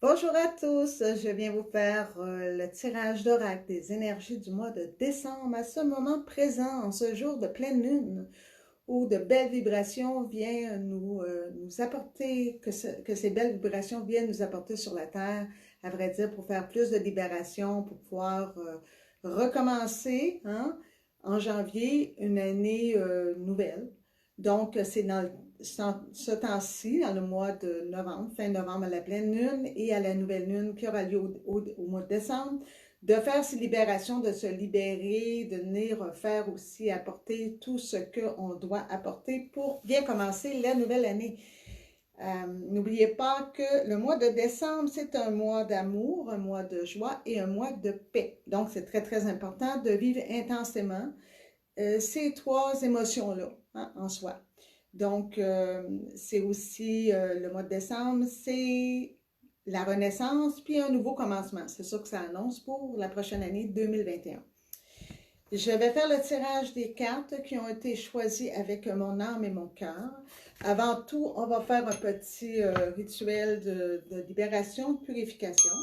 Bonjour à tous, je viens vous faire le tirage d'oracle des énergies du mois de décembre à ce moment présent, en ce jour de pleine lune, où de belles vibrations viennent nous apporter, que ces belles vibrations viennent nous apporter sur la Terre, à vrai dire, pour faire plus de libération, pour pouvoir recommencer en janvier une année nouvelle. Donc, c'est dans ce temps-ci, dans le mois de novembre, fin novembre à la pleine lune et à la nouvelle lune qui aura lieu au mois de décembre, de faire ces libérations, de se libérer, de venir faire aussi apporter tout ce qu'on doit apporter pour bien commencer la nouvelle année. N'oubliez pas que le mois de décembre, c'est un mois d'amour, un mois de joie et un mois de paix. Donc, c'est très, très important de vivre intensément ces trois émotions-là en soi. Donc, c'est aussi le mois de décembre, c'est la renaissance, puis un nouveau commencement. C'est ça que ça annonce pour la prochaine année 2021. Je vais faire le tirage des cartes qui ont été choisies avec mon âme et mon cœur. Avant tout, on va faire un petit rituel de libération, de purification.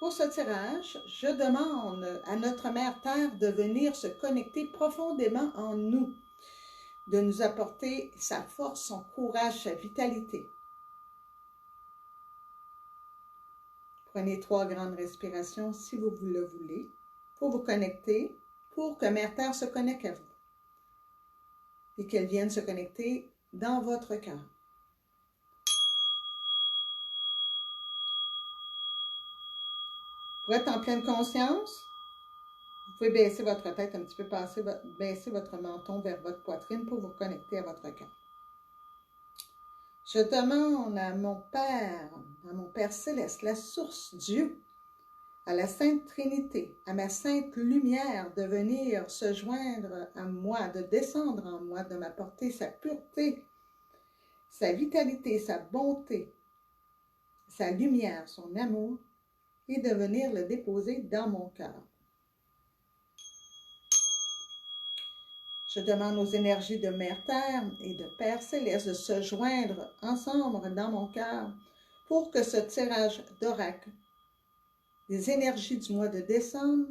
Pour ce tirage, je demande à notre Mère Terre de venir se connecter profondément en nous, de nous apporter sa force, son courage, sa vitalité. Prenez 3 grandes respirations si vous le voulez, pour vous connecter, pour que Mère Terre se connecte à vous et qu'elle vienne se connecter dans votre cœur. Pour être en pleine conscience, vous pouvez baisser votre tête un petit peu, baisser votre menton vers votre poitrine pour vous connecter à votre cœur. Je demande à mon Père céleste, la source, Dieu, à la Sainte Trinité, à ma Sainte Lumière, de venir se joindre à moi, de descendre en moi, de m'apporter sa pureté, sa vitalité, sa bonté, sa lumière, son amour, et de venir le déposer dans mon cœur. Je demande aux énergies de Mère Terre et de Père Céleste de se joindre ensemble dans mon cœur pour que ce tirage d'oracle des énergies du mois de décembre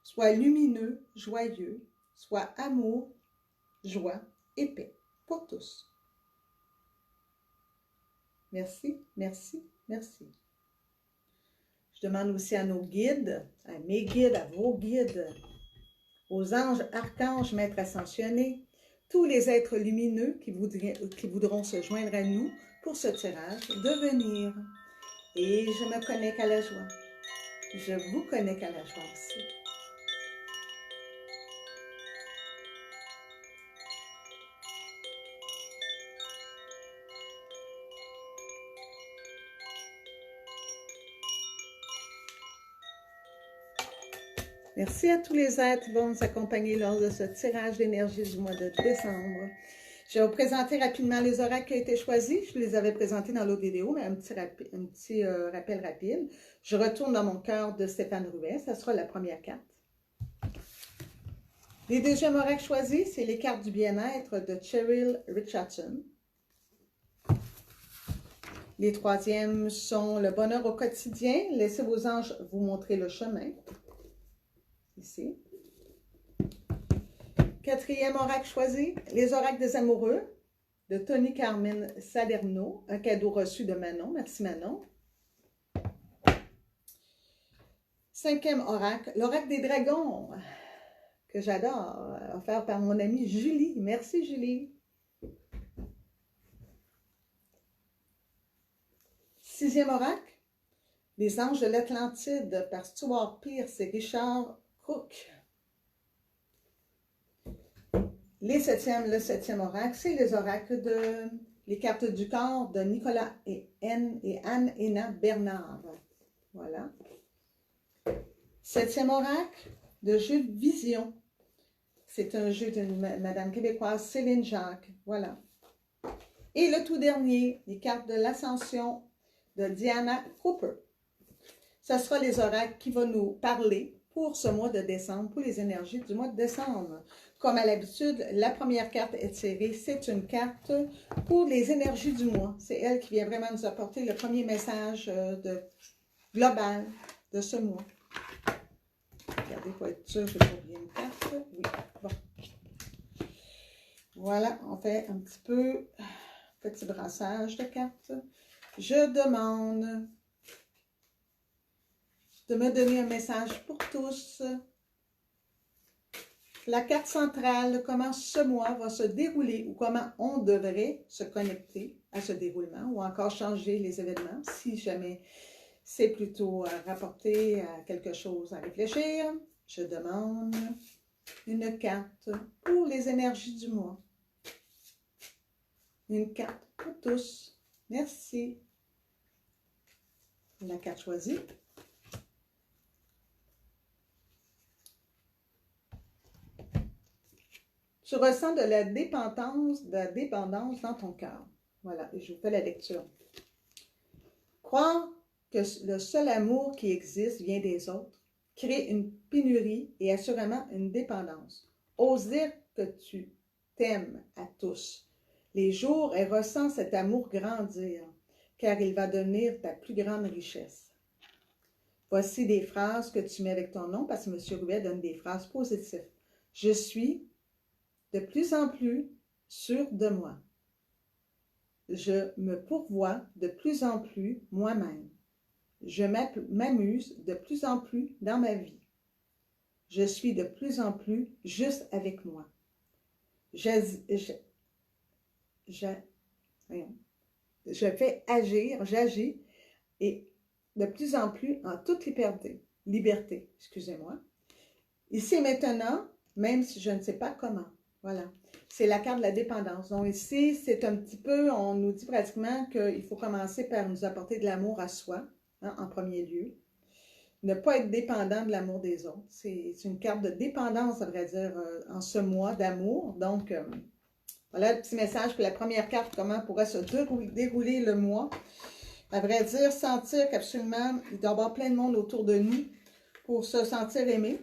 soit lumineux, joyeux, soit amour, joie et paix pour tous. Merci, merci, merci. Je demande aussi à nos guides, à mes guides, à vos guides, aux anges, archanges, maîtres ascensionnés, tous les êtres lumineux qui voudront se joindre à nous pour ce tirage, de venir. Et je me connecte à la joie. Je vous connecte à la joie aussi. Merci à tous les êtres qui vont nous accompagner lors de ce tirage d'énergie du mois de décembre. Je vais vous présenter rapidement les oracles qui ont été choisis. Je les avais présentés dans l'autre vidéo, mais un petit rappel rapide. Je retourne dans mon cœur de Stéphane Rouet. Ça sera la première carte. Les deuxièmes oracles choisis, c'est les cartes du bien-être de Cheryl Richardson. Les troisièmes sont le bonheur au quotidien. Laissez vos anges vous montrer le chemin. Ici. Quatrième oracle choisi, les oracles des amoureux de Tony Carmen Salerno, un cadeau reçu de Manon. Merci Manon. Cinquième oracle, l'oracle des dragons, que j'adore, offert par mon amie Julie. Merci Julie. Sixième oracle, les anges de l'Atlantide par Stuart Pearce et Richard Cook. Le septième oracle, c'est les oracles les cartes du corps de Nicolas et Anne-Héna Bernard. Voilà. Septième oracle, de jeu de vision. C'est un jeu de Madame québécoise Céline Jacques. Voilà. Et le tout dernier, les cartes de l'ascension de Diana Cooper. Ce sera les oracles qui vont nous parler pour ce mois de décembre, pour les énergies du mois de décembre. comme à l'habitude, la première carte est tirée. C'est une carte pour les énergies du mois. C'est elle qui vient vraiment nous apporter le premier message global de ce mois. Regardez, pour être sûr que j'ai pas oublié une carte. Oui, bon. Voilà, on fait un petit peu petit brassage de cartes. Je demande de me donner un message pour tous. La carte centrale, comment ce mois va se dérouler ou comment on devrait se connecter à ce déroulement ou encore changer les événements si jamais c'est plutôt rapporté à quelque chose à réfléchir. Je demande une carte pour les énergies du mois. Une carte pour tous. Merci. La carte choisie. Tu ressens de la dépendance dans ton cœur. Voilà, je vous fais la lecture. Croire que le seul amour qui existe vient des autres crée une pénurie et assurément une dépendance. Ose dire que tu t'aimes à tous. Les jours et ressens cet amour grandir, car il va devenir ta plus grande richesse. Voici des phrases que tu mets avec ton nom, parce que M. Rouet donne des phrases positives. Je suis de plus en plus sûr de moi. Je me pourvois de plus en plus moi-même. Je m'amuse de plus en plus dans ma vie. Je suis de plus en plus juste avec moi. Je fais agir, j'agis et de plus en plus en toute liberté, excusez-moi. Ici et maintenant, même si je ne sais pas comment. Voilà. C'est la carte de la dépendance. Donc ici, c'est un petit peu, on nous dit pratiquement qu'il faut commencer par nous apporter de l'amour à soi, hein, en premier lieu. Ne pas être dépendant de l'amour des autres. C'est une carte de dépendance, à vrai dire, en ce mois d'amour. Donc, voilà le petit message pour la première carte, comment pourrait se dérouler le mois. À vrai dire, sentir qu'absolument, il doit y avoir plein de monde autour de nous pour se sentir aimé.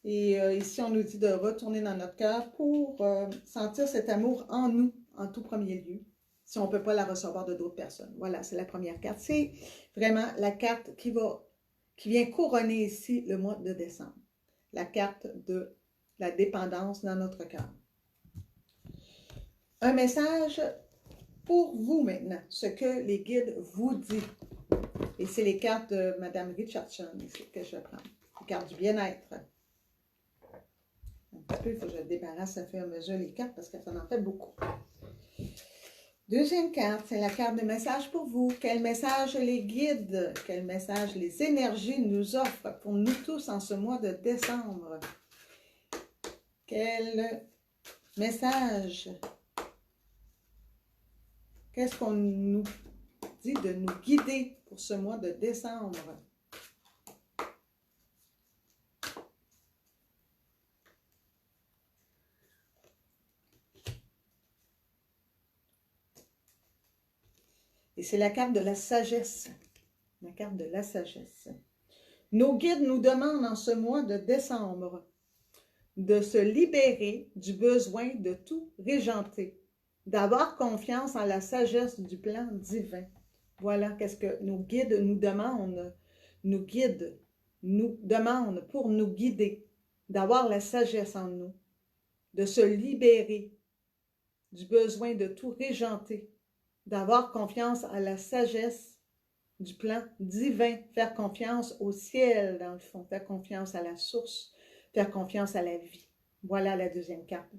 Et ici, on nous dit de retourner dans notre cœur pour sentir cet amour en nous, en tout premier lieu, si on ne peut pas la recevoir de d'autres personnes. Voilà, c'est la première carte. C'est vraiment la carte qui vient couronner ici le mois de décembre. La carte de la dépendance dans notre cœur. Un message pour vous maintenant, ce que les guides vous disent. Et c'est les cartes de Mme Richardson que je vais prendre. Les cartes du bien-être. Un petit peu, il faut que je débarrasse à fur et à mesure les cartes parce que ça en fait beaucoup. Deuxième carte, c'est la carte de message pour vous. Quel message les guides, quel message les énergies nous offrent pour nous tous en ce mois de décembre. Quel message, qu'est-ce qu'on nous dit de nous guider pour ce mois de décembre? Et c'est la carte de la sagesse. La carte de la sagesse. Nos guides nous demandent en ce mois de décembre de se libérer du besoin de tout régenter, d'avoir confiance en la sagesse du plan divin. Voilà qu'est-ce que nos guides nous demandent. Nos guides nous demandent pour nous guider, d'avoir la sagesse en nous, de se libérer du besoin de tout régenter, d'avoir confiance à la sagesse du plan divin, faire confiance au ciel, dans le fond, faire confiance à la source, faire confiance à la vie. Voilà la deuxième carte.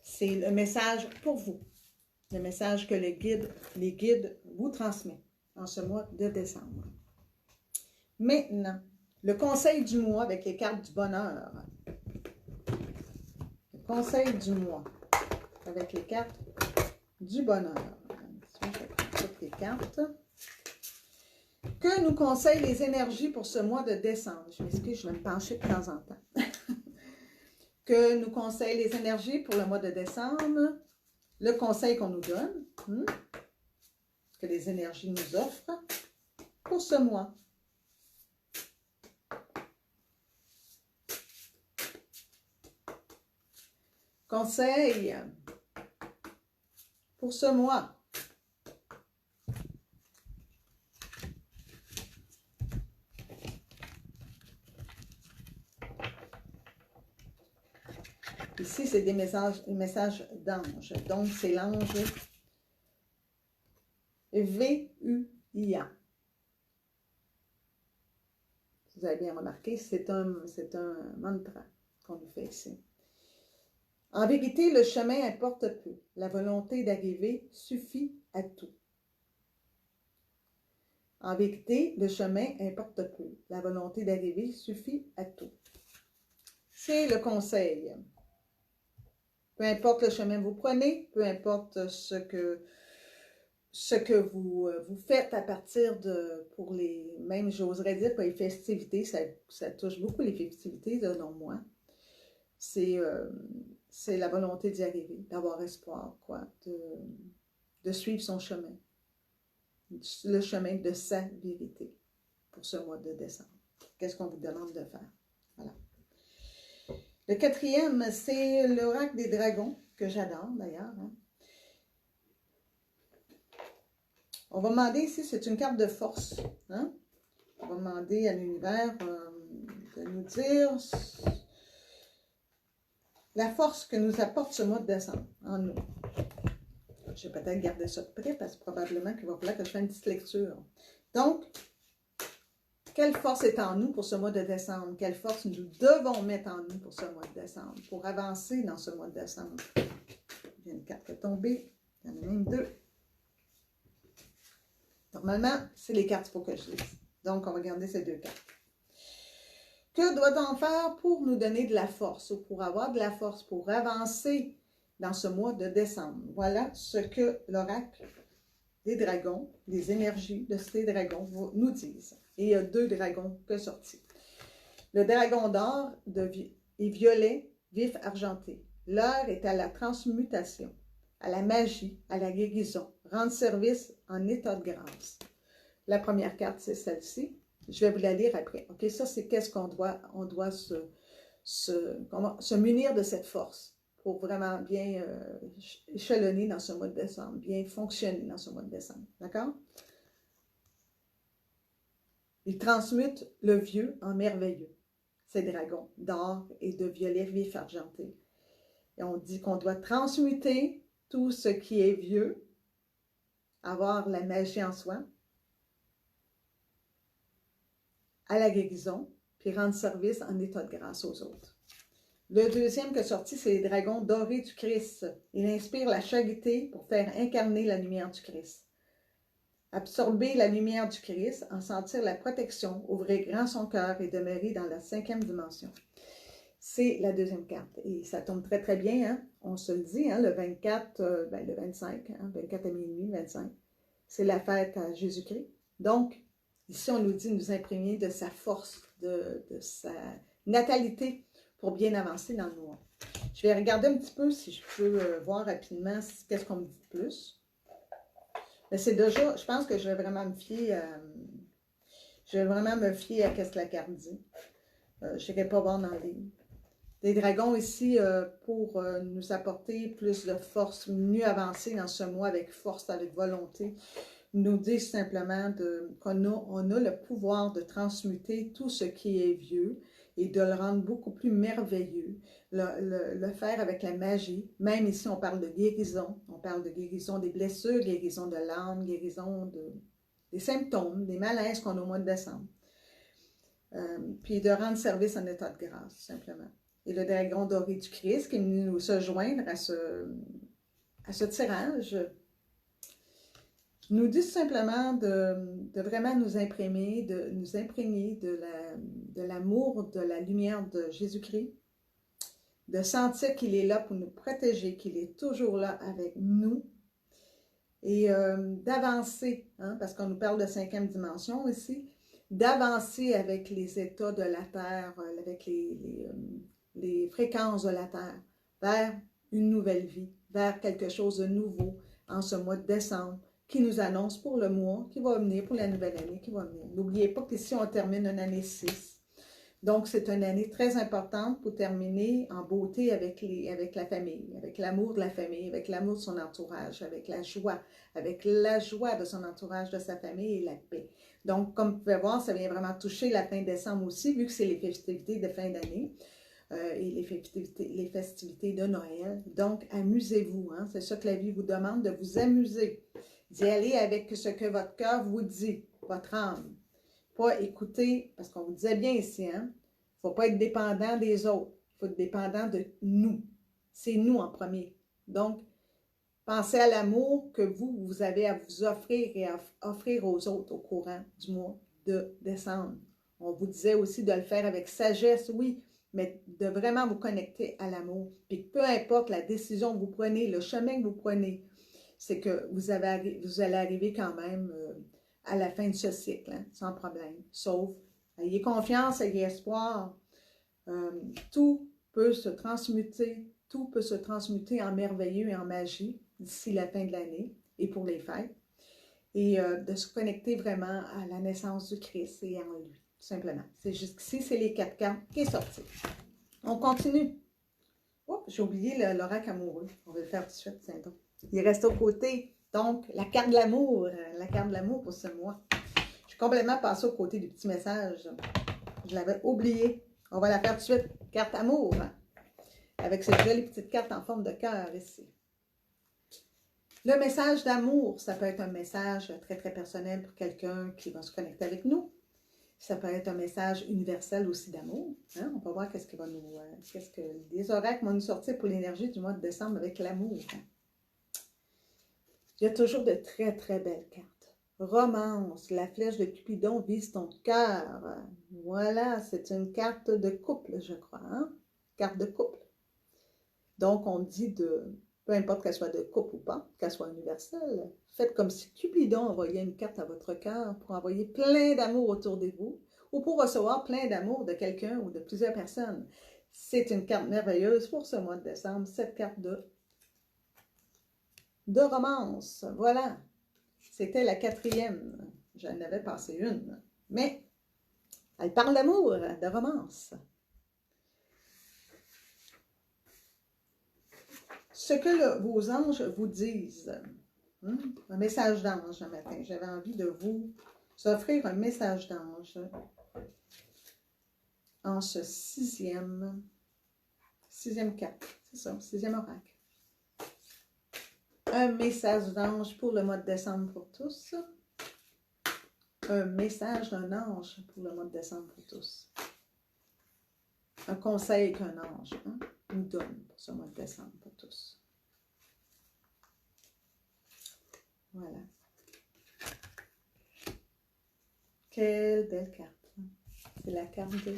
C'est le message pour vous, le message que les guides vous transmettent en ce mois de décembre. Maintenant, le conseil du mois avec les cartes du bonheur. Le conseil du mois avec les cartes du bonheur. Je vais prendre toutes les cartes. Que nous conseillent les énergies pour ce mois de décembre? Je m'excuse, je vais me pencher de temps en temps. Que nous conseillent les énergies pour le mois de décembre? Le conseil qu'on nous donne, que les énergies nous offrent pour ce mois. Conseil pour ce mois. Ici, c'est des messages d'ange. Donc, c'est l'ange VUIA. Vous avez bien remarqué, c'est un mantra qu'on nous fait ici. En vérité, le chemin importe peu. La volonté d'arriver suffit à tout. En vérité, le chemin importe peu. La volonté d'arriver suffit à tout. C'est le conseil. Peu importe le chemin que vous prenez, peu importe ce que vous faites à partir de, pour les, même j'oserais dire pour les festivités, ça touche beaucoup les festivités, selon moi. C'est la volonté d'y arriver, d'avoir espoir, quoi, de suivre son chemin, le chemin de sa vérité pour ce mois de décembre. Qu'est-ce qu'on vous demande de faire? Voilà. Le quatrième, c'est l'oracle des dragons, que j'adore d'ailleurs. Hein. On va demander ici, c'est une carte de force. Hein? On va demander à l'univers de nous dire la force que nous apporte ce mois de décembre en nous. Je vais peut-être garder ça de près parce que probablement qu'il va falloir que je fasse une petite lecture. Donc, quelle force est en nous pour ce mois de décembre? Quelle force nous devons mettre en nous pour ce mois de décembre? Pour avancer dans ce mois de décembre. Il y a une carte qui est tombée. Il y en a même deux. Normalement, c'est les cartes qu'il faut que je lise. Donc, on va garder ces deux cartes. Que doit-on faire pour nous donner de la force ou pour avoir de la force, pour avancer dans ce mois de décembre? Voilà ce que l'oracle des dragons, les énergies de ces dragons nous disent. Et il y a deux dragons que sortis. Le dragon d'or est violet, vif argenté. L'heure est à la transmutation, à la magie, à la guérison. Rendre service en état de grâce. La première carte, c'est celle-ci. Je vais vous la lire après. OK, ça, c'est qu'est-ce qu'on doit, se munir de cette force pour vraiment bien échelonner dans ce mois de décembre, bien fonctionner dans ce mois de décembre. D'accord? Il transmute le vieux en merveilleux. Ces dragons d'or et de violet vif argenté. Et on dit qu'on doit transmuter tout ce qui est vieux, avoir la magie en soi, à la guérison, puis rendre service en état de grâce aux autres. Le deuxième qui est sorti, c'est les dragons dorés du Christ. Il inspire la charité pour faire incarner la lumière du Christ. Absorber la lumière du Christ, en sentir la protection, ouvrir grand son cœur et demeurer dans la 5e dimension. C'est la deuxième carte. Et ça tombe très, très bien. Hein? On se le dit, hein, le 24, le 25, hein, 24 à minuit, 25. C'est la fête à Jésus-Christ. Donc, ici, on nous dit de nous imprégner de sa force, de sa natalité pour bien avancer dans le mois. Je vais regarder un petit peu si je peux voir rapidement qu'est-ce qu'on me dit de plus. Mais c'est déjà, je pense que je vais vraiment me fier à, qu'est-ce que la carte dit. Je n'irai pas voir dans le livre. Des dragons ici pour nous apporter plus de force, mieux avancer dans ce mois avec force, avec volonté. Nous disent simplement qu'on a le pouvoir de transmuter tout ce qui est vieux et de le rendre beaucoup plus merveilleux, le faire avec la magie. Même ici, on parle de guérison des blessures, guérison de l'âme, guérison des symptômes, des malaises qu'on a au mois de décembre. Puis de rendre service en état de grâce, simplement. Et le dragon doré du Christ qui est venu nous se joindre à ce tirage, nous dit simplement de vraiment nous imprégner de l'amour, de la lumière de Jésus-Christ, de sentir qu'il est là pour nous protéger, qu'il est toujours là avec nous, et d'avancer, hein, parce qu'on nous parle de 5e dimension ici, d'avancer avec les états de la Terre, avec les fréquences de la Terre, vers une nouvelle vie, vers quelque chose de nouveau en ce mois de décembre, qui nous annonce pour le mois qui va venir, pour la nouvelle année qui va venir. N'oubliez pas qu'ici, on termine une année 6. Donc, c'est une année très importante pour terminer en beauté avec la famille, avec l'amour de la famille, avec l'amour de son entourage, avec la joie de son entourage, de sa famille et la paix. Donc, comme vous pouvez voir, ça vient vraiment toucher la fin décembre aussi, vu que c'est les festivités de fin d'année et les festivités de Noël. Donc, amusez-vous, hein? C'est ça que la vie vous demande, de vous amuser, d'y aller avec ce que votre cœur vous dit, votre âme. Pas écouter, parce qu'on vous disait bien ici, hein? Il ne faut pas être dépendant des autres. Il faut être dépendant de nous. C'est nous en premier. Donc, pensez à l'amour que vous avez à vous offrir et à offrir aux autres au courant du mois de décembre. On vous disait aussi de le faire avec sagesse, oui, mais de vraiment vous connecter à l'amour. Puis peu importe la décision que vous prenez, le chemin que vous prenez, c'est que vous allez arriver quand même à la fin de ce cycle, hein, sans problème. Sauf, ayez confiance, ayez espoir. Tout peut se transmuter, tout peut se transmuter en merveilleux et en magie d'ici la fin de l'année et pour les fêtes. Et de se connecter vraiment à la naissance du Christ et en lui, tout simplement. C'est jusqu'ici, c'est les 4 cartes qui est sorti. On continue. Oh, j'ai oublié l'oracle amoureux. On va le faire tout de suite, tiens donc. Il reste au côté. Donc, la carte de l'amour pour ce mois. Je suis complètement passée au côté du petit message. Je l'avais oublié. On va la faire tout de suite. Carte amour. Avec cette jolie petite carte en forme de cœur ici. Le message d'amour, ça peut être un message très, très personnel pour quelqu'un qui va se connecter avec nous. Ça peut être un message universel aussi d'amour. Hein? On va voir qu'est-ce que les oracles vont nous sortir pour l'énergie du mois de décembre avec l'amour. Hein? Il y a toujours de très, très belles cartes. Romance, la flèche de Cupidon vise ton cœur. Voilà, c'est une carte de couple, je crois. Hein? Carte de couple. Donc, on dit peu importe qu'elle soit de couple ou pas, qu'elle soit universelle, faites comme si Cupidon envoyait une carte à votre cœur pour envoyer plein d'amour autour de vous ou pour recevoir plein d'amour de quelqu'un ou de plusieurs personnes. C'est une carte merveilleuse pour ce mois de décembre, cette carte de romance. Voilà, c'était la 4e. J'en avais passé une, mais elle parle d'amour, de romance. Ce que vos anges vous disent. Un message d'ange ce matin. J'avais envie de vous offrir un message d'ange en ce 6e carte. C'est ça, 6e oracle. Un message d'ange pour le mois de décembre pour tous. Un message d'un ange pour le mois de décembre pour tous. Un conseil qu'un ange nous donne pour ce mois de décembre pour tous. Voilà. Quelle belle carte. C'est la carte de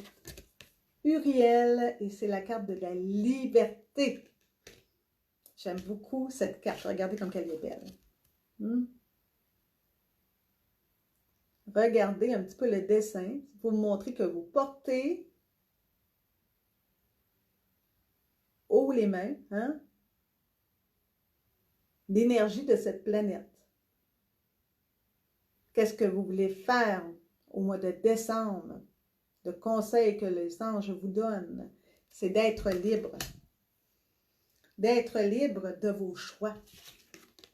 Uriel et c'est la carte de la liberté. J'aime beaucoup cette carte. Regardez comme elle est belle. Regardez un petit peu le dessin pour vous montrer que vous portez haut les mains l'énergie de cette planète. Qu'est-ce que vous voulez faire au mois de décembre? Le conseil que les anges vous donnent, c'est d'être libre. D'être libre de vos choix.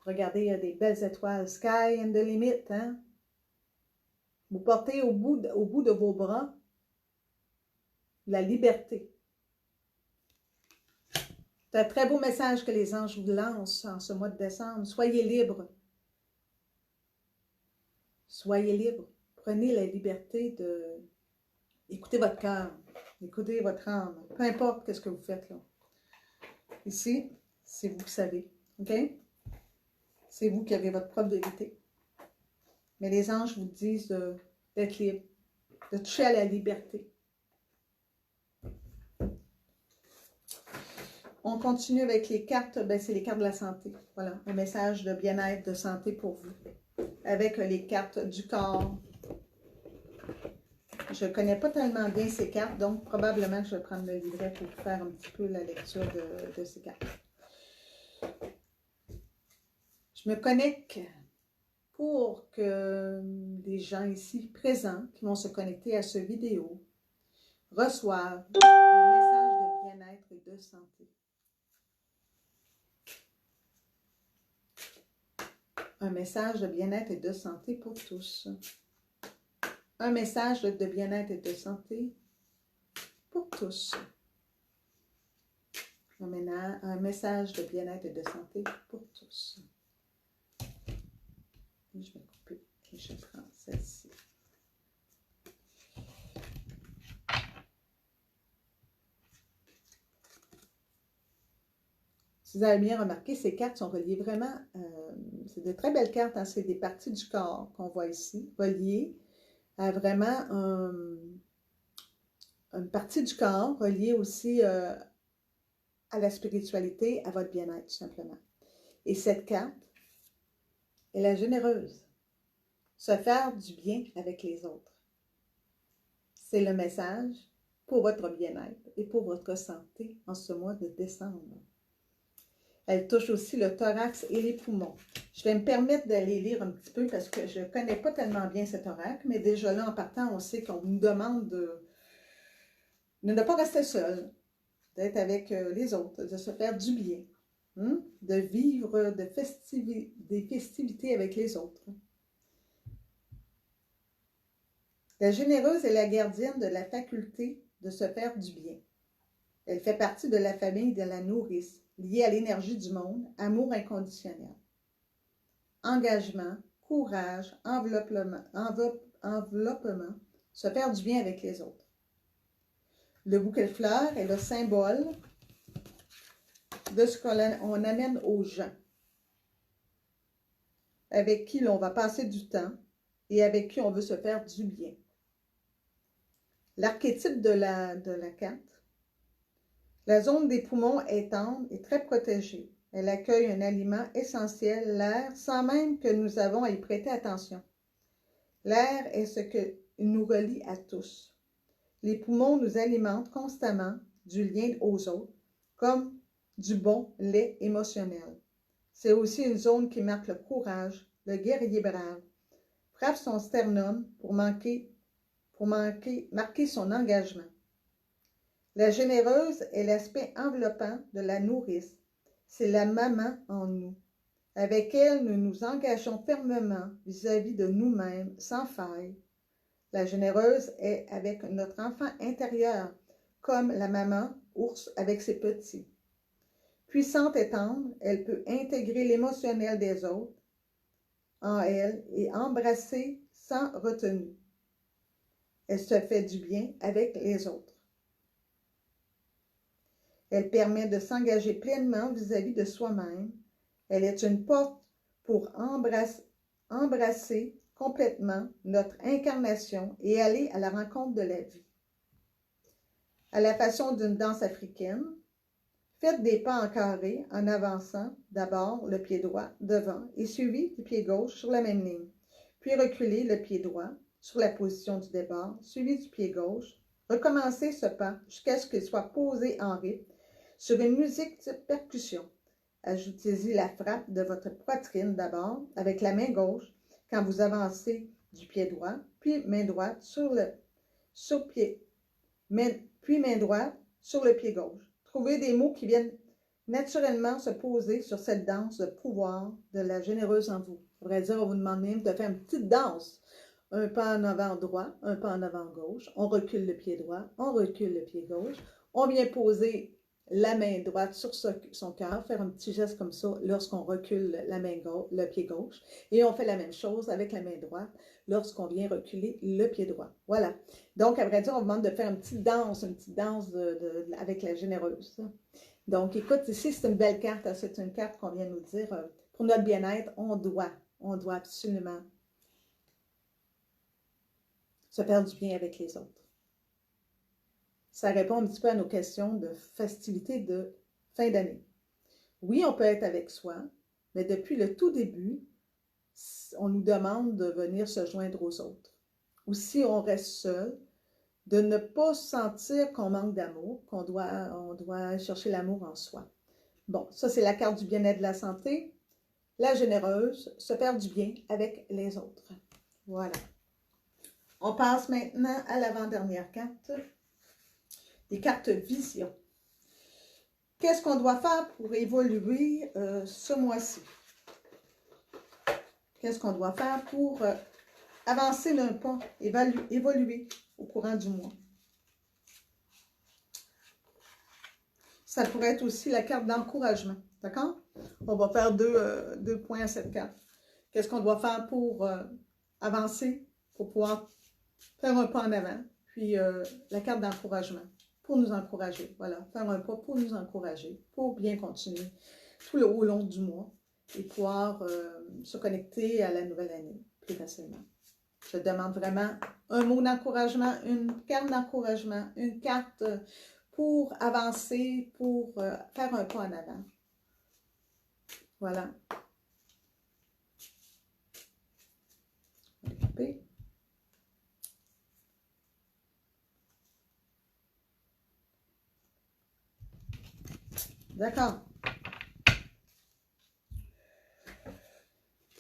Regardez, il y a des belles étoiles. Sky and the limit. Hein? Vous portez au bout de vos bras la liberté. C'est un très beau message que les anges vous lancent en ce mois de décembre. Soyez libre. Soyez libre. Prenez la liberté de écouter votre cœur, écouter votre âme. Peu importe ce que vous faites là. Ici, c'est vous qui savez. OK? C'est vous qui avez votre propre vérité. Mais les anges vous disent d'être libre, de toucher à la liberté. On continue avec les cartes. C'est les cartes de la santé. Voilà, un message de bien-être, de santé pour vous. Avec les cartes du corps. Je ne connais pas tellement bien ces cartes, donc probablement que je vais prendre le livret pour faire un petit peu la lecture de ces cartes. Je me connecte pour que les gens ici présents qui vont se connecter à cette vidéo reçoivent un message de bien-être et de santé. Un message de bien-être et de santé pour tous. Un message de bien-être et de santé pour tous. Un message de bien-être et de santé pour tous. Et je vais couper et je prends celle-ci. Si vous avez bien remarqué, ces cartes sont reliées vraiment, c'est de très belles cartes, hein, c'est des parties du corps qu'on voit ici, reliées à vraiment une partie du corps, reliée aussi à la spiritualité, à votre bien-être, tout simplement. Et cette carte est la généreuse. Se faire du bien avec les autres. C'est le message pour votre bien-être et pour votre santé en ce mois de décembre. Elle touche aussi le thorax et les poumons. Je vais me permettre de les lire un petit peu parce que je ne connais pas tellement bien cet oracle, mais déjà là, en partant, on sait qu'on nous demande de ne pas rester seul, d'être avec les autres, de se faire du bien, de vivre des festivités avec les autres. La généreuse est la gardienne de la faculté de se faire du bien. Elle fait partie de la famille de la nourrice, liée à l'énergie du monde, amour inconditionnel. Engagement, courage, enveloppement, se faire du bien avec les autres. Le bouquet de fleurs est le symbole de ce qu'on amène aux gens, avec qui l'on va passer du temps et avec qui on veut se faire du bien. L'archétype de la carte. La zone des poumons est tendre et très protégée. Elle accueille un aliment essentiel, l'air, sans même que nous avons à y prêter attention. L'air est ce qui nous relie à tous. Les poumons nous alimentent constamment du lien aux autres, comme du bon lait émotionnel. C'est aussi une zone qui marque le courage, le guerrier brave. Frappe son sternum pour marquer son engagement. La généreuse est l'aspect enveloppant de la nourrice. C'est la maman en nous. Avec elle, nous nous engageons fermement vis-à-vis de nous-mêmes, sans faille. La généreuse est avec notre enfant intérieur, comme la maman ours avec ses petits. Puissante et tendre, elle peut intégrer l'émotionnel des autres en elle et embrasser sans retenue. Elle se fait du bien avec les autres. Elle permet de s'engager pleinement vis-à-vis de soi-même. Elle est une porte pour embrasser complètement notre incarnation et aller à la rencontre de la vie. À la façon d'une danse africaine, faites des pas en carré en avançant d'abord le pied droit devant et suivi du pied gauche sur la même ligne. Puis reculez le pied droit sur la position du départ, suivi du pied gauche. Recommencez ce pas jusqu'à ce qu'il soit posé en rythme sur une musique type percussion. Ajoutez-y la frappe de votre poitrine d'abord avec la main gauche quand vous avancez du pied droit, puis main droite puis main droite sur le pied gauche. Trouvez des mots qui viennent naturellement se poser sur cette danse de pouvoir de la généreuse en vous. On pourrait dire, on vous demande même de faire une petite danse. Un pas en avant droit, un pas en avant gauche. On recule le pied droit, on recule le pied gauche. On vient poser la main droite sur son cœur, faire un petit geste comme ça lorsqu'on recule le pied gauche. Et on fait la même chose avec la main droite lorsqu'on vient reculer le pied droit. Voilà. Donc, à vrai dire, on vous demande de faire une petite danse avec la généreuse. Donc, écoute, ici, c'est une belle carte. C'est une carte qu'on vient nous dire, pour notre bien-être, on doit absolument se faire du bien avec les autres. Ça répond un petit peu à nos questions de festivités de fin d'année. Oui, on peut être avec soi, mais depuis le tout début, on nous demande de venir se joindre aux autres. Ou si on reste seul, de ne pas sentir qu'on manque d'amour, on doit chercher l'amour en soi. Bon, ça c'est la carte du bien-être de la santé. La généreuse, se faire du bien avec les autres. Voilà. On passe maintenant à l'avant-dernière carte. les cartes vision. Qu'est-ce qu'on doit faire pour évoluer ce mois-ci? Qu'est-ce qu'on doit faire pour avancer d'un pas, évoluer au courant du mois? Ça pourrait être aussi la carte d'encouragement, d'accord? On va faire deux points à cette carte. Qu'est-ce qu'on doit faire pour avancer, pour pouvoir faire un pas en avant? Puis la carte d'encouragement, pour nous encourager. Voilà, faire un pas pour nous encourager, pour bien continuer au long du mois et pouvoir se connecter à la nouvelle année plus facilement. Je demande vraiment un mot d'encouragement, une carte d'encouragement, une carte pour avancer, pour faire un pas en avant. Voilà. D'accord.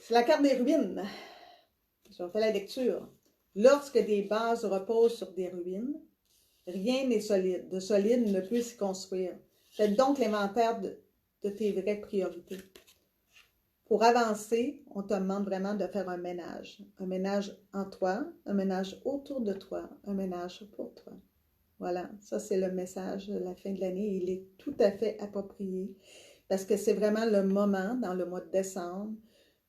C'est la carte des ruines. Je refais la lecture. Lorsque des bases reposent sur des ruines, rien n'est solide. De solide ne peut s'y construire. Faites donc l'inventaire de tes vraies priorités. Pour avancer, on te demande vraiment de faire un ménage. Un ménage en toi, un ménage autour de toi, un ménage pour toi. Voilà, ça c'est le message de la fin de l'année. Il est tout à fait approprié parce que c'est vraiment le moment, dans le mois de décembre,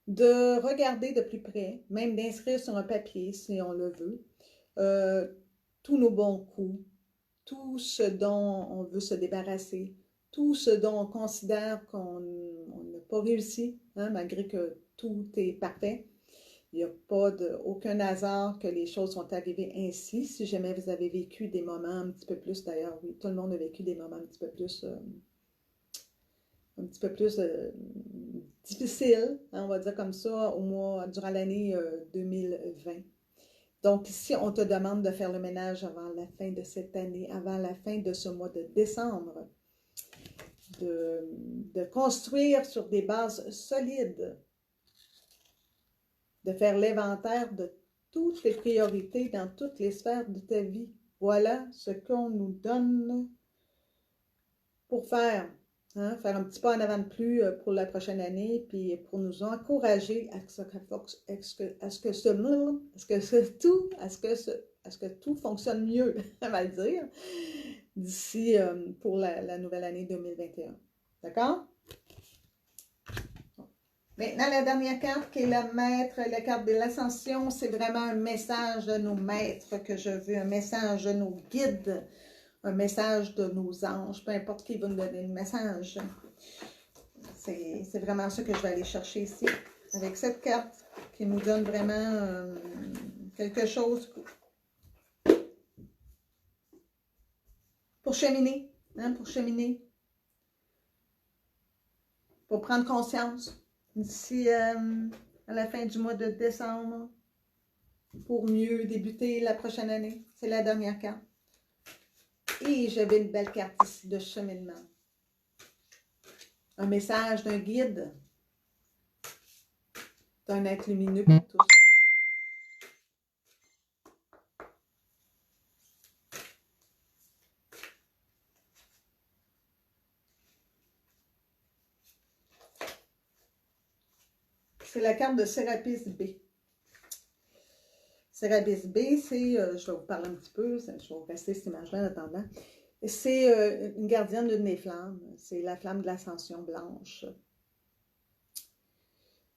de regarder de plus près, même d'inscrire sur un papier, si on le veut, tous nos bons coups, tout ce dont on veut se débarrasser, tout ce dont on considère qu'on n'a pas réussi, hein, malgré que tout est parfait. Il n'y a pas aucun hasard que les choses sont arrivées ainsi. Si jamais vous avez vécu des moments un petit peu plus, d'ailleurs, oui, tout le monde a vécu des moments un petit peu plus difficiles, hein, on va dire comme ça, durant l'année 2020. Donc ici, on te demande de faire le ménage avant la fin de cette année, avant la fin de ce mois de décembre, de construire sur des bases solides, de faire l'inventaire de toutes les priorités dans toutes les sphères de ta vie. Voilà ce qu'on nous donne pour faire. Hein, faire un petit pas en avant de plus pour la prochaine année, puis pour nous encourager à ce que tout fonctionne mieux, on va le dire, d'ici pour la nouvelle année 2021. D'accord? Maintenant, la dernière carte qui est la maître, la carte de l'ascension, c'est vraiment un message de nos maîtres que je veux, un message de nos guides, un message de nos anges, peu importe qui va nous donner le message. C'est vraiment ça que je vais aller chercher ici, avec cette carte qui nous donne vraiment quelque chose pour cheminer, hein, pour prendre conscience d'ici à la fin du mois de décembre, pour mieux débuter la prochaine année. C'est la dernière carte. Et j'avais une belle carte ici de cheminement. Un message d'un guide, d'un être lumineux pour tous. C'est la carte de Sérapis B. Sérapis B, c'est, je vais vous parler un petit peu, je vais vous rester cette image-là en attendant. C'est une gardienne d'une des flammes, c'est la flamme de l'ascension blanche.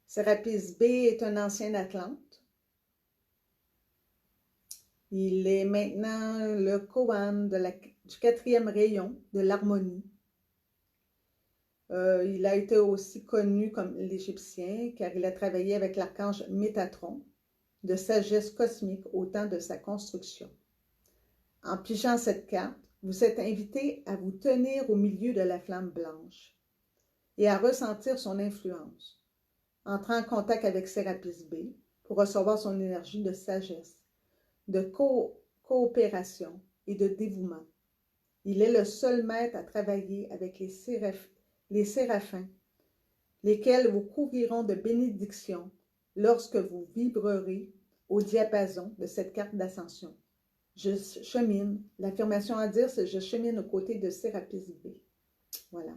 Sérapis B est un ancien Atlante. Il est maintenant le Kohan du 4e rayon de l'harmonie. Il a été aussi connu comme l'Égyptien, car il a travaillé avec l'archange Métatron, de sagesse cosmique au temps de sa construction. En pigeant cette carte, vous êtes invité à vous tenir au milieu de la flamme blanche et à ressentir son influence. Entrez en contact avec Sérapis B pour recevoir son énergie de sagesse, de coopération et de dévouement. Il est le seul maître à travailler avec les séraphins, lesquels vous couvriront de bénédictions lorsque vous vibrerez au diapason de cette carte d'ascension. Je chemine. L'affirmation à dire, c'est « Je chemine aux côtés de Sérapis B ». Voilà.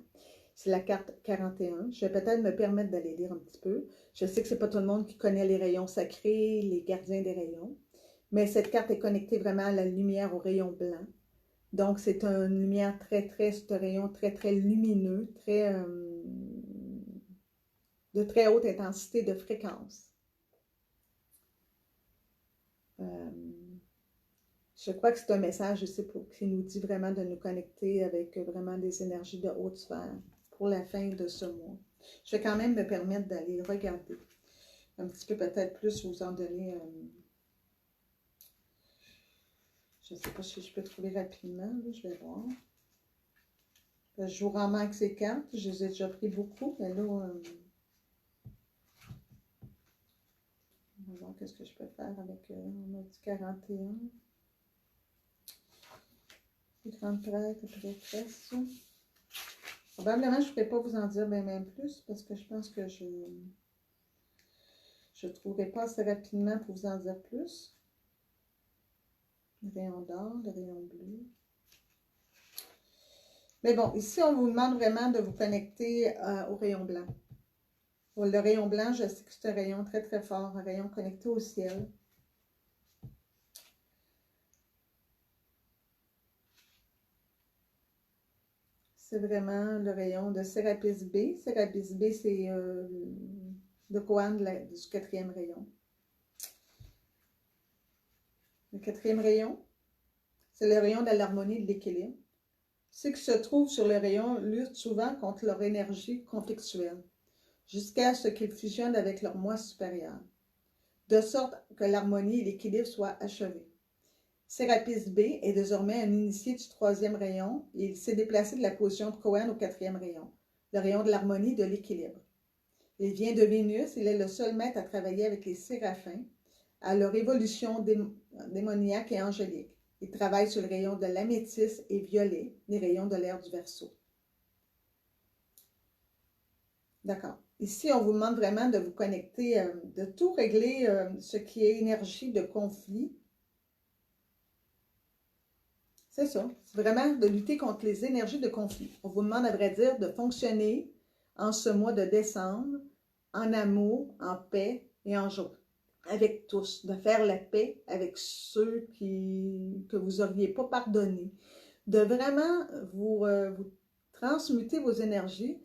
C'est la carte 41. Je vais peut-être me permettre d'aller lire un petit peu. Je sais que ce n'est pas tout le monde qui connaît les rayons sacrés, les gardiens des rayons. Mais cette carte est connectée vraiment à la lumière, au rayon blanc. Donc, c'est une lumière c'est un rayon très lumineux, de très haute intensité de fréquence. Je crois que c'est un message ici qui nous dit vraiment de nous connecter avec vraiment des énergies de haute sphère pour la fin de ce mois. Je vais quand même me permettre d'aller regarder un petit peu, peut-être plus vous en donner. Je ne sais pas si je peux trouver rapidement, là, je vais voir. Je joue rarement avec ces cartes, je les ai déjà pris beaucoup, mais là, on va voir qu'est-ce que je peux faire avec, on a dit 41. Les grandes prêtres, prêtresses. Probablement, je ne pourrais pas vous en dire même plus parce que je pense que je ne trouverai pas assez rapidement pour vous en dire plus. Le rayon d'or, le rayon bleu. Mais bon, ici, on vous demande vraiment de vous connecter au rayon blanc. Pour le rayon blanc, je sais que c'est un rayon très fort, un rayon connecté au ciel. C'est vraiment le rayon de Sérapis B. Sérapis B, c'est le koan du 4e rayon. Le 4e rayon, c'est le rayon de l'harmonie et de l'équilibre. Ceux qui se trouvent sur le rayon luttent souvent contre leur énergie conflictuelle, jusqu'à ce qu'ils fusionnent avec leur moi supérieur, de sorte que l'harmonie et l'équilibre soient achevés. Sérapis B est désormais un initié du 3e rayon et il s'est déplacé de la position de Koan au 4e rayon, le rayon de l'harmonie et de l'équilibre. Il vient de Vénus, il est le seul maître à travailler avec les séraphins, à leur évolution démoniaque et angélique. Il travaille sur le rayon de l'améthyste et violet, les rayons de l'air du Verseau. D'accord. Ici, on vous demande vraiment de vous connecter, de tout régler ce qui est énergie de conflit. C'est ça. C'est vraiment de lutter contre les énergies de conflit. On vous demande, à vrai dire, de fonctionner en ce mois de décembre, en amour, en paix et en joie. Avec tous, de faire la paix avec ceux que vous n'auriez pas pardonné, de vraiment vous transmuter vos énergies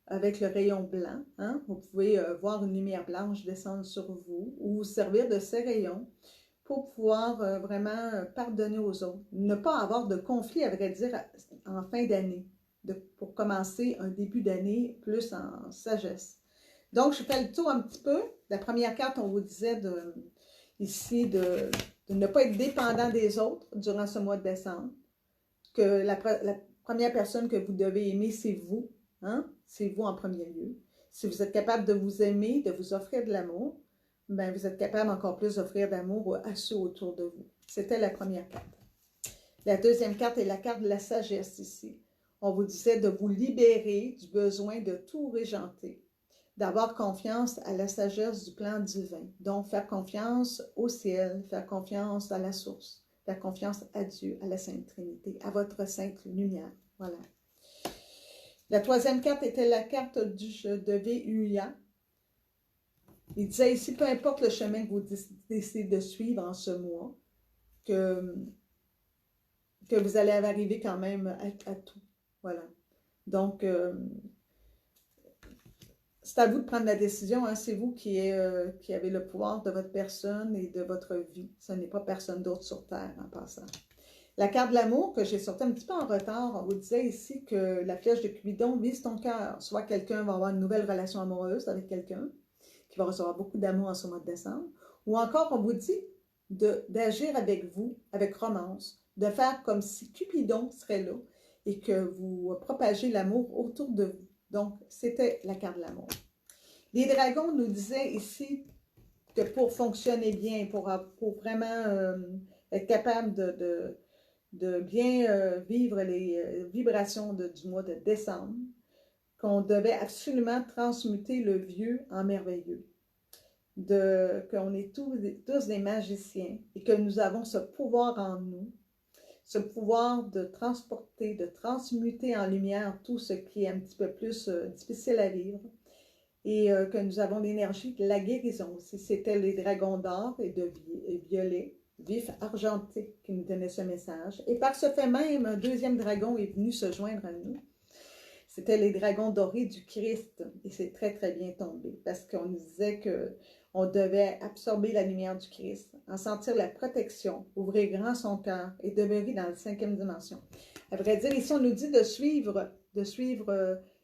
avec le rayon blanc. Hein? Vous pouvez voir une lumière blanche descendre sur vous ou vous servir de ces rayons pour pouvoir vraiment pardonner aux autres. Ne pas avoir de conflit, à vrai dire, en fin d'année, pour commencer un début d'année plus en sagesse. Donc, je fais le tour un petit peu. La première carte, on vous disait ici de ne pas être dépendant des autres durant ce mois de décembre. Que la première personne que vous devez aimer, c'est vous. Hein? C'est vous en premier lieu. Si vous êtes capable de vous aimer, de vous offrir de l'amour, ben vous êtes capable encore plus d'offrir d'amour à ceux autour de vous. C'était la première carte. La deuxième carte est la carte de la sagesse ici. On vous disait de vous libérer du besoin de tout régenter, d'avoir confiance à la sagesse du plan divin. Donc, faire confiance au ciel, faire confiance à la source, faire confiance à Dieu, à la Sainte Trinité, à votre Sainte Lumière. Voilà. La troisième carte était la carte de Véuia. Il disait ici, peu importe le chemin que vous décidez de suivre en ce mois, que vous allez arriver quand même à tout. Voilà. Donc, c'est à vous de prendre la décision. Hein? C'est vous qui avez le pouvoir de votre personne et de votre vie. Ce n'est pas personne d'autre sur Terre en passant. La carte de l'amour, que j'ai sorti un petit peu en retard, on vous disait ici que la flèche de Cupidon vise ton cœur. Soit quelqu'un va avoir une nouvelle relation amoureuse avec quelqu'un, qui va recevoir beaucoup d'amour en ce mois de décembre, ou encore on vous dit d'agir avec vous, avec romance, de faire comme si Cupidon serait là et que vous propagez l'amour autour de vous. Donc, c'était la carte de l'amour. Les dragons nous disaient ici que pour fonctionner bien, pour vraiment être capable de bien vivre les vibrations du mois de décembre, qu'on devait absolument transmuter le vieux en merveilleux. qu'on est tous des magiciens et que nous avons ce pouvoir en nous, ce pouvoir de transporter, de transmuter en lumière tout ce qui est un petit peu plus difficile à vivre et que nous avons l'énergie de la guérison. Si c'était les dragons d'or et violet, vif argenté qui nous donnaient ce message. Et par ce fait même, un deuxième dragon est venu se joindre à nous. C'était les dragons dorés du Christ. Et c'est très, très bien tombé parce qu'on nous disait qu'on devait absorber la lumière du Christ, en sentir la protection, ouvrir grand son cœur et demeurer dans la 5e dimension. À vrai dire, ici, on nous dit de suivre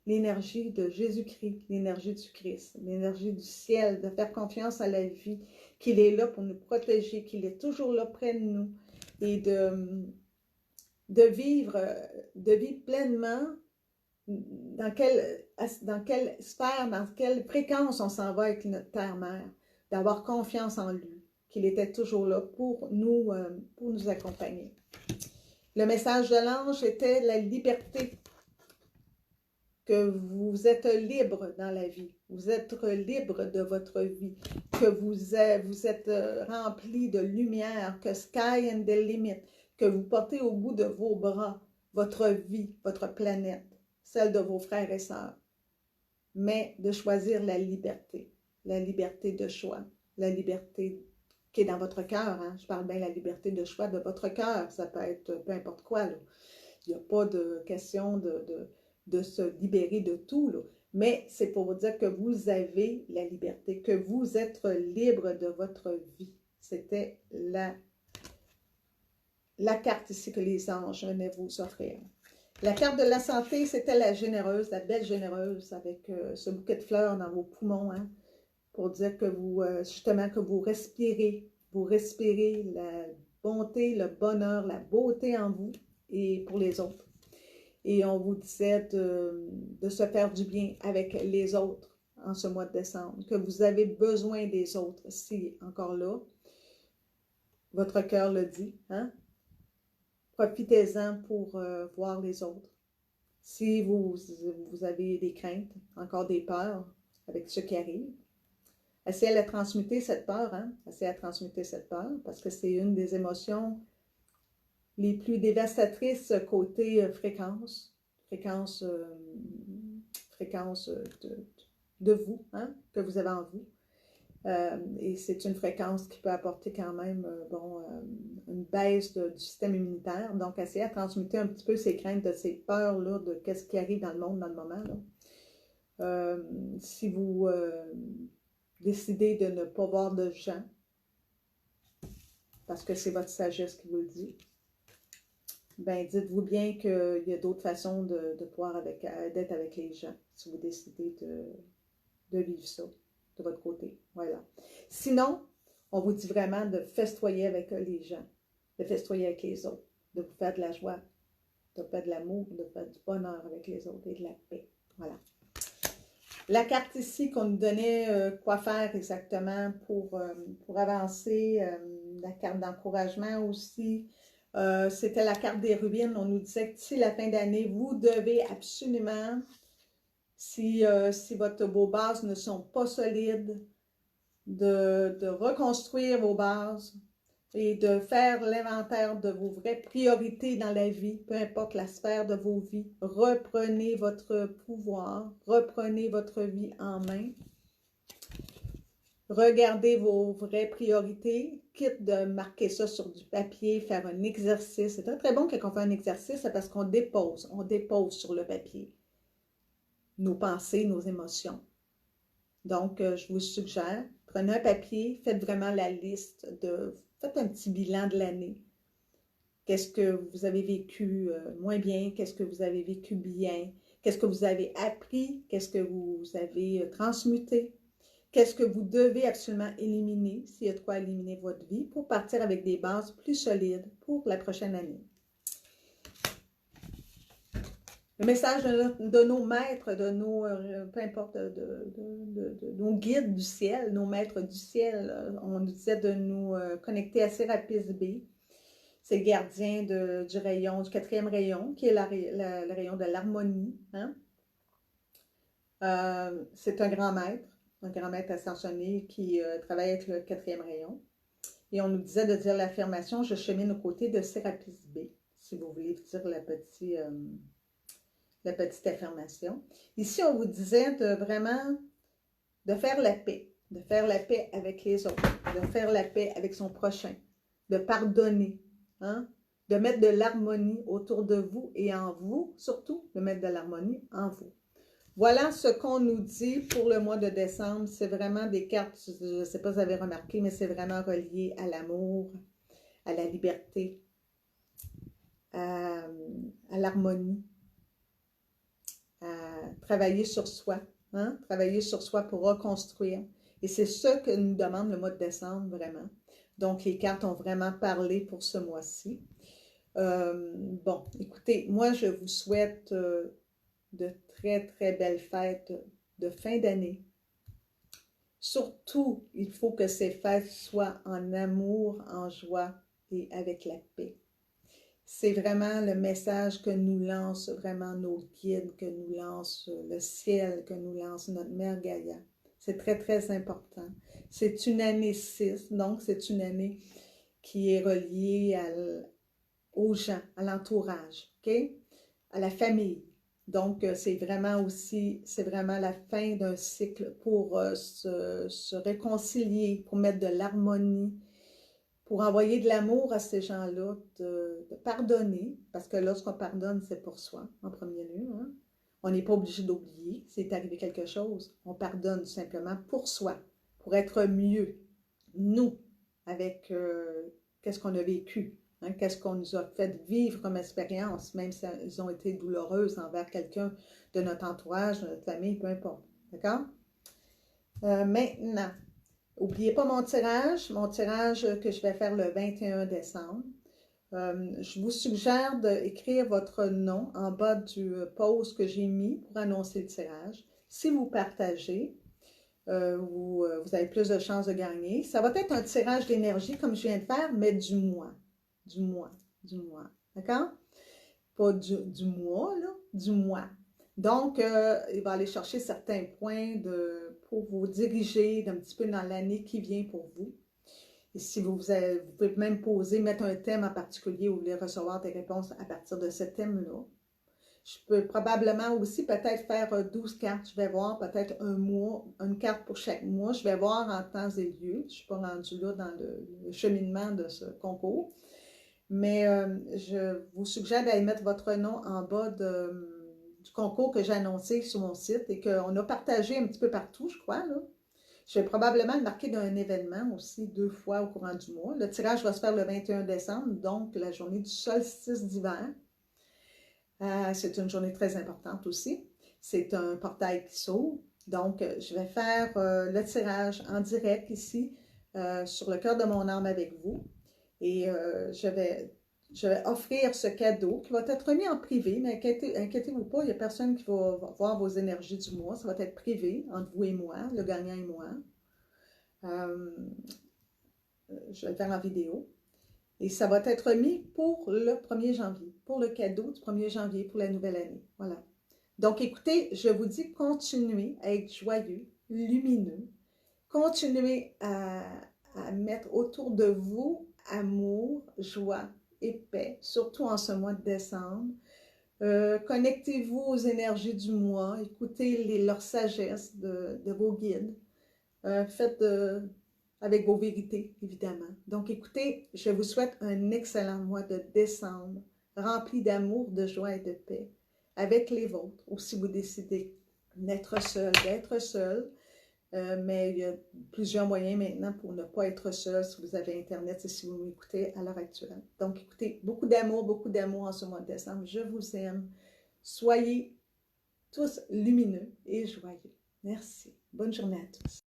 l'énergie de Jésus-Christ, l'énergie du Christ, l'énergie du ciel, de faire confiance à la vie, qu'il est là pour nous protéger, qu'il est toujours là près de nous et de vivre pleinement dans quelle sphère, dans quelle fréquence on s'en va avec notre Terre-Mère, d'avoir confiance en lui, qu'il était toujours là pour nous accompagner. Le message de l'ange était la liberté, que vous êtes libre dans la vie, vous êtes libre de votre vie, que vous êtes rempli de lumière, que sky and the limit, que vous portez au bout de vos bras votre vie, votre planète, celle de vos frères et sœurs, mais de choisir la liberté de choix, la liberté qui est dans votre cœur. Hein? Je parle bien de la liberté de choix de votre cœur, ça peut être peu importe quoi. Là. Il n'y a pas de question de se libérer de tout, là. Mais c'est pour vous dire que vous avez la liberté, que vous êtes libre de votre vie. C'était la carte ici que les anges venaient vous offrir. La carte de la santé, c'était la généreuse, la belle généreuse, avec ce bouquet de fleurs dans vos poumons, hein, pour dire que vous, justement, que vous respirez la bonté, le bonheur, la beauté en vous et pour les autres. Et on vous disait de se faire du bien avec les autres en ce mois de décembre, que vous avez besoin des autres. Si, encore là, votre cœur le dit, hein? Profitez-en pour voir les autres. Si vous avez des craintes, encore des peurs avec ce qui arrive, essayez de transmuter cette peur, hein? Essayez de transmuter cette peur, parce que c'est une des émotions les plus dévastatrices côté fréquence de vous, hein, que vous avez en vous. Et c'est une fréquence qui peut apporter quand même une baisse du système immunitaire. Donc, essayez de transmuter un petit peu ces craintes, de ces peurs-là, de qu'est-ce qui arrive dans le monde dans le moment. Là. Si vous décidez de ne pas voir de gens, parce que c'est votre sagesse qui vous le dit, ben dites-vous bien qu'il y a d'autres façons de pouvoir d'être avec les gens, si vous décidez de vivre ça de votre côté. Voilà. Sinon, on vous dit vraiment de festoyer avec les gens, de festoyer avec les autres, de vous faire de la joie, de faire de l'amour, de faire du bonheur avec les autres et de la paix. Voilà. La carte ici qu'on nous donnait quoi faire exactement pour avancer, la carte d'encouragement aussi, c'était la carte des ruines. On nous disait que d'ici la fin d'année, vous devez absolument, si vos bases ne sont pas solides, de reconstruire vos bases et de faire l'inventaire de vos vraies priorités dans la vie, peu importe la sphère de vos vies. Reprenez votre pouvoir, reprenez votre vie en main. Regardez vos vraies priorités, quitte de marquer ça sur du papier, faire un exercice. C'est très, très bon quand on fait un exercice, c'est parce qu'on dépose sur le papier nos pensées, nos émotions. Donc, je vous suggère, prenez un papier, faites vraiment la liste faites un petit bilan de l'année. Qu'est-ce que vous avez vécu moins bien? Qu'est-ce que vous avez vécu bien? Qu'est-ce que vous avez appris? Qu'est-ce que vous avez transmuté? Qu'est-ce que vous devez absolument éliminer, s'il y a de quoi éliminer votre vie, pour partir avec des bases plus solides pour la prochaine année? Le message de nos maîtres, de nos, peu importe, de nos guides du ciel, nos maîtres du ciel, on nous disait de nous connecter à Sérapis B. C'est le gardien du rayon, du 4e rayon, qui est le rayon de l'harmonie. Hein? C'est un grand maître. un grand maître ascensionné qui travaille avec le 4e rayon. Et on nous disait de dire l'affirmation « Je chemine aux côtés de Sérapis B », si vous voulez dire la petite affirmation. Ici, on vous disait de vraiment de faire la paix avec les autres, de faire la paix avec son prochain, de pardonner, hein? De mettre de l'harmonie autour de vous et en vous, surtout de mettre de l'harmonie en vous. Voilà ce qu'on nous dit pour le mois de décembre. C'est vraiment des cartes, je ne sais pas si vous avez remarqué, mais c'est vraiment relié à l'amour, à la liberté, à l'harmonie, à travailler sur soi, hein? Travailler sur soi pour reconstruire. Et c'est ce que nous demande le mois de décembre, vraiment. Donc, les cartes ont vraiment parlé pour ce mois-ci. Bon, écoutez, moi, je vous souhaite de très, très belles fêtes de fin d'année. Surtout, il faut que ces fêtes soient en amour, en joie et avec la paix. C'est vraiment le message que nous lance vraiment nos guides, que nous lance le ciel, que nous lance notre Mère Gaïa. C'est très, très important. C'est une année 6, donc c'est une année qui est reliée aux gens, à l'entourage, OK? À la famille. Donc, c'est vraiment la fin d'un cycle pour se réconcilier, pour mettre de l'harmonie, pour envoyer de l'amour à ces gens-là, de pardonner, parce que lorsqu'on pardonne, c'est pour soi, en premier lieu. Hein? On n'est pas obligé d'oublier s'il est arrivé quelque chose. On pardonne simplement pour soi, pour être mieux, nous, avec qu'est-ce qu'on a vécu. Hein, qu'est-ce qu'on nous a fait vivre comme expérience, même si elles ont été douloureuses envers quelqu'un de notre entourage, de notre famille, peu importe. D'accord? Maintenant, n'oubliez pas mon tirage que je vais faire le 21 décembre. Je vous suggère d'écrire votre nom en bas du post que j'ai mis pour annoncer le tirage. Si vous partagez, vous avez plus de chances de gagner. Ça va être un tirage d'énergie comme je viens de faire, mais du mois. Du mois. D'accord? Pas du mois, là, du mois. Donc, il va aller chercher certains points pour vous diriger d'un petit peu dans l'année qui vient pour vous. Et si vous pouvez même mettre un thème en particulier où vous voulez recevoir des réponses à partir de ce thème-là. Je peux probablement aussi peut-être faire 12 cartes. Je vais voir peut-être un mois, une carte pour chaque mois. Je vais voir en temps et lieu. Je ne suis pas rendue là dans le cheminement de ce concours. Mais je vous suggère d'aller mettre votre nom en bas du concours que j'ai annoncé sur mon site et qu'on a partagé un petit peu partout, je crois. Là. Je vais probablement le marquer d'un événement aussi 2 fois au courant du mois. Le tirage va se faire le 21 décembre, donc la journée du solstice d'hiver. C'est une journée très importante aussi. C'est un portail qui s'ouvre. Donc, je vais faire le tirage en direct ici sur le cœur de mon âme avec vous. Et je vais offrir ce cadeau qui va être mis en privé, mais inquiétez-vous pas, il n'y a personne qui va voir vos énergies du mois. Ça va être privé entre vous et moi, le gagnant et moi. Je vais le faire en vidéo. Et ça va être mis pour le 1er janvier, pour le cadeau du 1er janvier, pour la nouvelle année. Voilà. Donc, écoutez, je vous dis, continuez à être joyeux, lumineux. Continuez à mettre autour de vous amour, joie et paix, surtout en ce mois de décembre. Connectez-vous aux énergies du mois, écoutez leur sagesse de vos guides. Faites avec vos vérités, évidemment. Donc, écoutez, je vous souhaite un excellent mois de décembre, rempli d'amour, de joie et de paix, avec les vôtres, ou si vous décidez d'être seul, mais il y a plusieurs moyens maintenant pour ne pas être seul si vous avez Internet et si vous m'écoutez à l'heure actuelle. Donc, écoutez, beaucoup d'amour en ce mois de décembre. Je vous aime. Soyez tous lumineux et joyeux. Merci. Bonne journée à tous.